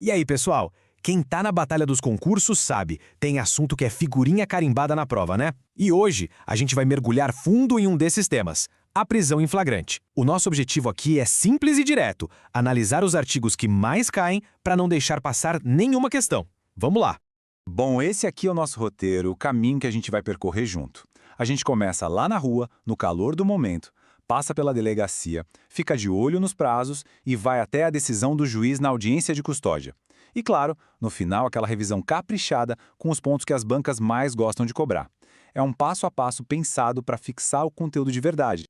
E aí, pessoal? Quem tá na batalha dos concursos sabe, tem assunto que é figurinha carimbada na prova, né? E hoje a gente vai mergulhar fundo em um desses temas, a prisão em flagrante. O nosso objetivo aqui é simples e direto, analisar os artigos que mais caem para não deixar passar nenhuma questão. Vamos lá! Bom, esse aqui é o nosso roteiro, o caminho que a gente vai percorrer junto. A gente começa lá na rua, no calor do momento, passa pela delegacia, fica de olho nos prazos e vai até a decisão do juiz na audiência de custódia. E claro, no final aquela revisão caprichada com os pontos que as bancas mais gostam de cobrar. É um passo a passo pensado para fixar o conteúdo de verdade.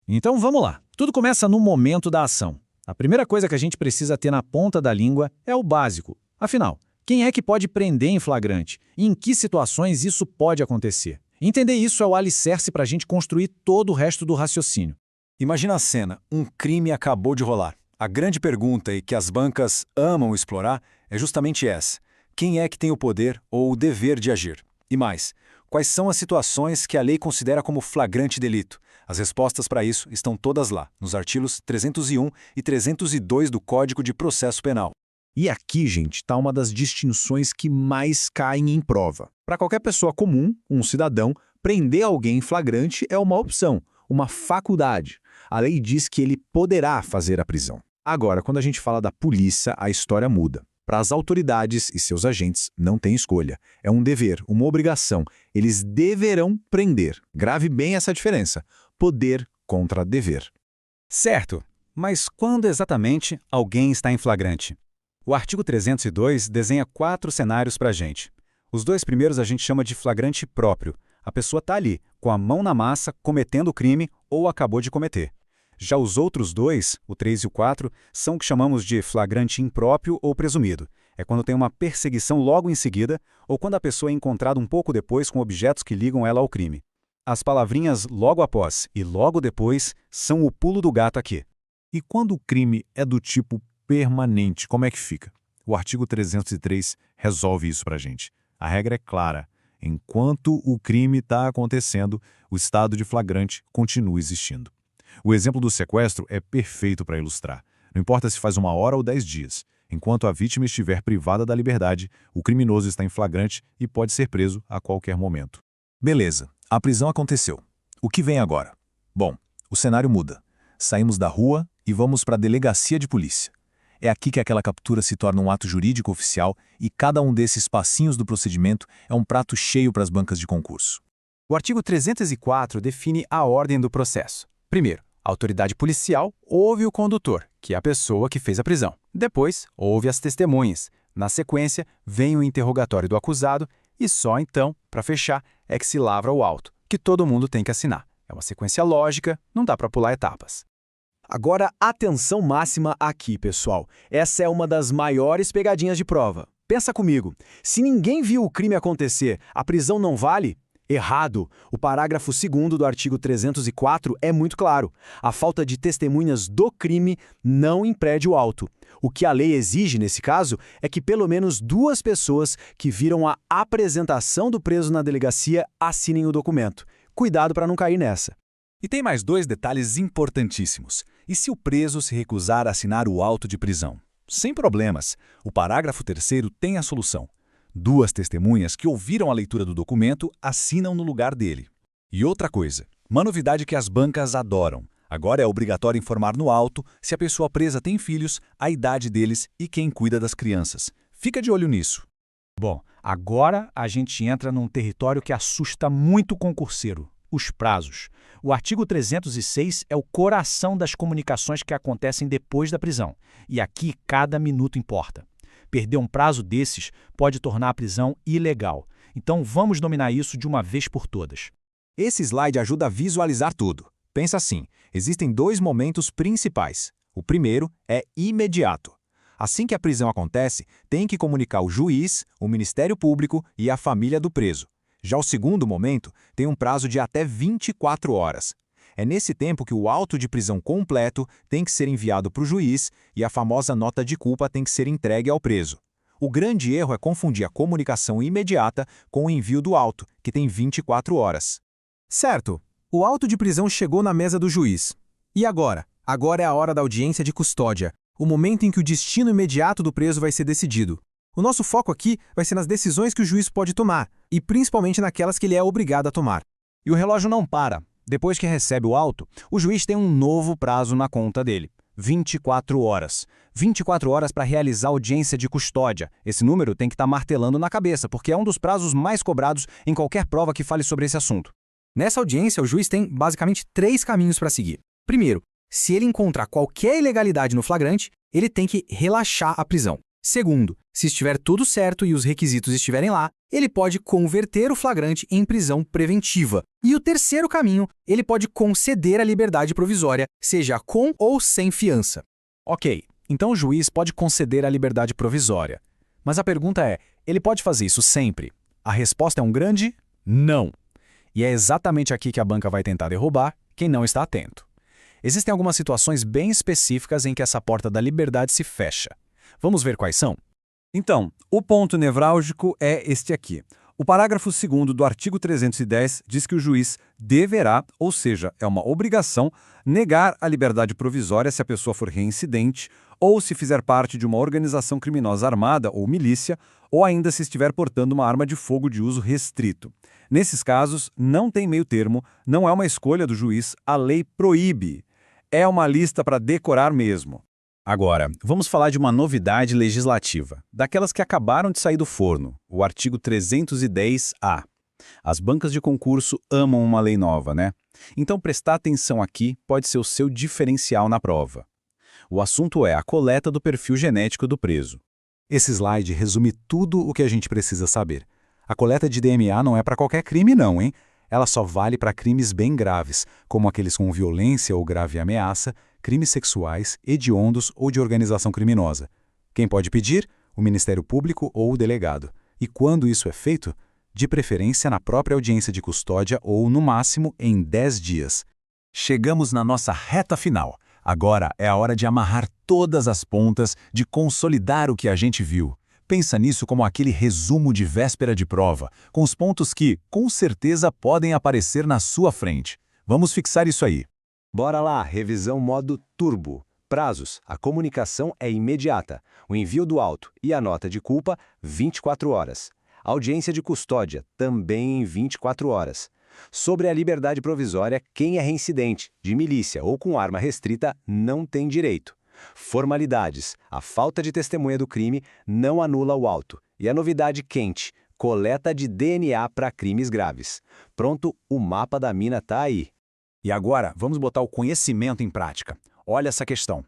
Então vamos lá. Tudo começa no momento da ação. A primeira coisa que a gente precisa ter na ponta da língua é o básico. Afinal, quem é que pode prender em flagrante? E em que situações isso pode acontecer? Entender isso é o alicerce para a gente construir todo o resto do raciocínio. Imagina a cena, um crime acabou de rolar. A grande pergunta e que as bancas amam explorar é justamente essa. Quem é que tem o poder ou o dever de agir? E mais, quais são as situações que a lei considera como flagrante delito? As respostas para isso estão todas lá, nos artigos 301 e 302 do Código de Processo Penal. E aqui, gente, está uma das distinções que mais caem em prova. Para qualquer pessoa comum, um cidadão, prender alguém em flagrante é uma opção, uma faculdade. A lei diz que ele poderá fazer a prisão. Agora, quando a gente fala da polícia, a história muda. Para as autoridades e seus agentes, não tem escolha. É um dever, uma obrigação. Eles deverão prender. Grave bem essa diferença. Poder contra dever. Certo, mas quando exatamente alguém está em flagrante? O artigo 302 desenha 4 cenários para a gente. Os 2 primeiros a gente chama de flagrante próprio. A pessoa está ali, com a mão na massa, cometendo o crime ou acabou de cometer. Já os outros 2, o 3 e o 4, são o que chamamos de flagrante impróprio ou presumido. É quando tem uma perseguição logo em seguida ou quando a pessoa é encontrada um pouco depois com objetos que ligam ela ao crime. As palavrinhas logo após e logo depois são o pulo do gato aqui. E quando o crime é do tipo permanente, como é que fica? O artigo 303 resolve isso para a gente. A regra é clara. Enquanto o crime está acontecendo, o estado de flagrante continua existindo. O exemplo do sequestro é perfeito para ilustrar. Não importa se faz 1 hora ou 10 dias. Enquanto a vítima estiver privada da liberdade, o criminoso está em flagrante e pode ser preso a qualquer momento. Beleza, a prisão aconteceu. O que vem agora? Bom, o cenário muda. Saímos da rua e vamos para a delegacia de polícia. É aqui que aquela captura se torna um ato jurídico oficial e cada um desses passinhos do procedimento é um prato cheio para as bancas de concurso. O artigo 304 define a ordem do processo. Primeiro, a autoridade policial ouve o condutor, que é a pessoa que fez a prisão. Depois, ouve as testemunhas. Na sequência, vem o interrogatório do acusado e só então, para fechar, é que se lavra o auto, que todo mundo tem que assinar. É uma sequência lógica, não dá para pular etapas. Agora, atenção máxima aqui, pessoal. Essa é uma das maiores pegadinhas de prova. Pensa comigo, se ninguém viu o crime acontecer, a prisão não vale? Errado! O parágrafo 2º do artigo 304 é muito claro. A falta de testemunhas do crime não impede o auto. O que a lei exige, nesse caso, é que pelo menos 2 pessoas que viram a apresentação do preso na delegacia assinem o documento. Cuidado para não cair nessa. E tem mais 2 detalhes importantíssimos. E se o preso se recusar a assinar o auto de prisão? Sem problemas. O parágrafo 3º tem a solução. 2 testemunhas que ouviram a leitura do documento assinam no lugar dele. E outra coisa, uma novidade que as bancas adoram. Agora é obrigatório informar no auto se a pessoa presa tem filhos, a idade deles e quem cuida das crianças. Fica de olho nisso. Bom, agora a gente entra num território que assusta muito o concurseiro. Os prazos. O artigo 306 é o coração das comunicações que acontecem depois da prisão. E aqui cada minuto importa. Perder um prazo desses pode tornar a prisão ilegal. Então vamos dominar isso de uma vez por todas. Esse slide ajuda a visualizar tudo. Pensa assim, existem 2 momentos principais. O primeiro é imediato. Assim que a prisão acontece, tem que comunicar o juiz, o Ministério Público e a família do preso. Já o segundo momento tem um prazo de até 24 horas. É nesse tempo que o auto de prisão completo tem que ser enviado para o juiz e a famosa nota de culpa tem que ser entregue ao preso. O grande erro é confundir a comunicação imediata com o envio do auto, que tem 24 horas. Certo, o auto de prisão chegou na mesa do juiz. E agora? Agora é a hora da audiência de custódia. o momento em que o destino imediato do preso vai ser decidido. O nosso foco aqui vai ser nas decisões que o juiz pode tomar, e principalmente naquelas que ele é obrigado a tomar. E o relógio não para. Depois que recebe o auto, o juiz tem um novo prazo na conta dele. 24 horas. 24 horas para realizar audiência de custódia. Esse número tem que estar martelando na cabeça, porque é um dos prazos mais cobrados em qualquer prova que fale sobre esse assunto. Nessa audiência, o juiz tem basicamente 3 caminhos para seguir. Primeiro, se ele encontrar qualquer ilegalidade no flagrante, ele tem que relaxar a prisão. Segundo, se estiver tudo certo e os requisitos estiverem lá, ele pode converter o flagrante em prisão preventiva. E o terceiro caminho, ele pode conceder a liberdade provisória, seja com ou sem fiança. Ok, então o juiz pode conceder a liberdade provisória. Mas a pergunta é, ele pode fazer isso sempre? A resposta é um grande não. E é exatamente aqui que a banca vai tentar derrubar quem não está atento. Existem algumas situações bem específicas em que essa porta da liberdade se fecha. Vamos ver quais são? Então, o ponto nevrálgico é este aqui. O parágrafo 2º do artigo 310 diz que o juiz deverá, ou seja, é uma obrigação, negar a liberdade provisória se a pessoa for reincidente ou se fizer parte de uma organização criminosa armada ou milícia, ou ainda se estiver portando uma arma de fogo de uso restrito. Nesses casos, não tem meio termo, não é uma escolha do juiz, a lei proíbe. É uma lista para decorar mesmo. Agora, vamos falar de uma novidade legislativa, daquelas que acabaram de sair do forno, o artigo 310-A. As bancas de concurso amam uma lei nova, né? Então prestar atenção aqui pode ser o seu diferencial na prova. O assunto é a coleta do perfil genético do preso. Esse slide resume tudo o que a gente precisa saber. A coleta de DNA não é para qualquer crime não, hein? Ela só vale para crimes bem graves, como aqueles com violência ou grave ameaça, crimes sexuais, hediondos ou de organização criminosa. Quem pode pedir? O Ministério Público ou o delegado. E quando isso é feito? De preferência na própria audiência de custódia ou, no máximo, em 10 dias. Chegamos na nossa reta final. Agora é a hora de amarrar todas as pontas, de consolidar o que a gente viu. Pensa nisso como aquele resumo de véspera de prova, com os pontos que, com certeza, podem aparecer na sua frente. Vamos fixar isso aí. Bora lá, revisão modo turbo. Prazos: a comunicação é imediata. O envio do auto e a nota de culpa, 24 horas. Audiência de custódia, também em 24 horas. Sobre a liberdade provisória, quem é reincidente, de milícia ou com arma restrita, não tem direito. Formalidades: a falta de testemunha do crime não anula o auto. E a novidade quente: coleta de DNA para crimes graves. Pronto, o mapa da mina tá aí. E agora, vamos botar o conhecimento em prática. Olha essa questão.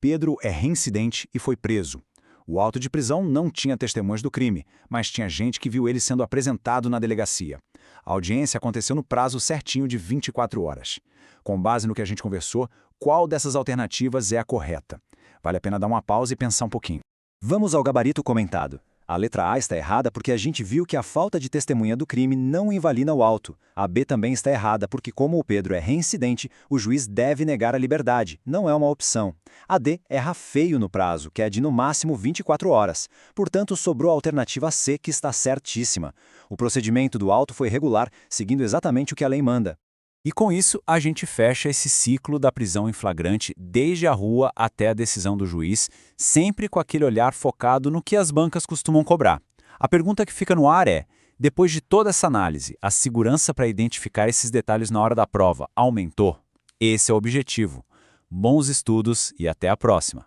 Pedro é reincidente e foi preso. O auto de prisão não tinha testemunhas do crime, mas tinha gente que viu ele sendo apresentado na delegacia. A audiência aconteceu no prazo certinho de 24 horas. Com base no que a gente conversou, qual dessas alternativas é a correta? Vale a pena dar uma pausa e pensar um pouquinho. Vamos ao gabarito comentado. A letra A está errada porque a gente viu que a falta de testemunha do crime não invalida o auto. A B também está errada porque, como o Pedro é reincidente, o juiz deve negar a liberdade, não é uma opção. A D erra feio no prazo, que é de no máximo 24 horas. Portanto, sobrou a alternativa C, que está certíssima. O procedimento do auto foi regular, seguindo exatamente o que a lei manda. E com isso, a gente fecha esse ciclo da prisão em flagrante desde a rua até a decisão do juiz, sempre com aquele olhar focado no que as bancas costumam cobrar. A pergunta que fica no ar é, depois de toda essa análise, a segurança para identificar esses detalhes na hora da prova aumentou? Esse é o objetivo. Bons estudos e até a próxima!